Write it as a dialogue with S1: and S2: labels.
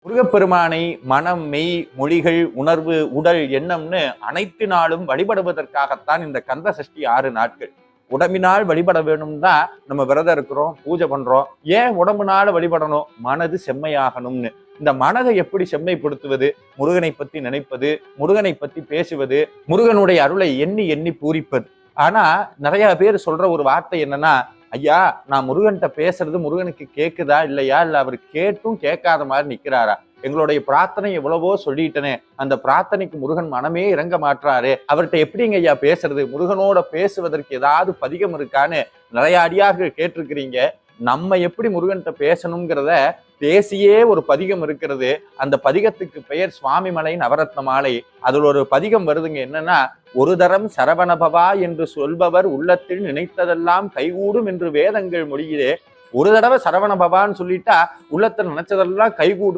S1: முருகப்பெருமானை மனம், மெய், மொழிகள், உணர்வு, உடல், எண்ணம்னு அனைத்து நாளும் வழிபடுவதற்காகத்தான் இந்த கந்த சஷ்டி 6 நாட்கள். உடம்பினால் வழிபட வேணும் தான் நம்ம விரதம் இருக்கிறோம், பூஜை பண்றோம். ஏன் உடம்புனால வழிபடணும்? மனது செம்மையாகணும்னு. இந்த மனதை எப்படி செம்மைப்படுத்துவது? முருகனை பத்தி நினைப்பது, முருகனை பத்தி பேசுவது, முருகனுடைய அருளை எண்ணி எண்ணி பூரிப்பது. ஆனா நிறைய பேர் சொல்ற ஒரு வார்த்தை என்னன்னா, ஐயா நான் முருகன்கிட்ட பேசுறது முருகனுக்கு கேக்குதா இல்லையா, இல்ல அவர் கேட்டும் கேட்காத மாதிரி நிக்கிறாரா? எங்களுடைய பிரார்த்தனை எவ்வளவோ சொல்லிட்டனே, அந்த பிரார்த்தனைக்கு முருகன் மனமே இறங்க மாட்டாரு, அவர்கிட்ட எப்படிங்க ஐயா பேசுறது? முருகனோட பேசுவதற்கு ஏதாவது பதிகம் இருக்கான்னு நிறைய அடியார்கள் கேட்டிருக்கிறீங்க. நம்ம எப்படி முருகன்கிட்ட பேசணுங்கிறத பேசியே ஒரு பதிகம் இருக்கிறது. அந்த பதிகத்துக்கு பெயர் சுவாமிமலை நவரத்ன மாலை. அதுல ஒரு பதிகம் வருதுங்க, என்னன்னா, ஒரு தரம் சரவணபவா என்று சொல்பவர் உள்ளத்தில் நினைத்ததெல்லாம் கைகூடும் என்று வேதங்கள் மொழியிலே. ஒரு தடவை சரவணபவான்னு சொல்லிட்டா உள்ளத்தில் நினைச்சதெல்லாம் கைகூடும்.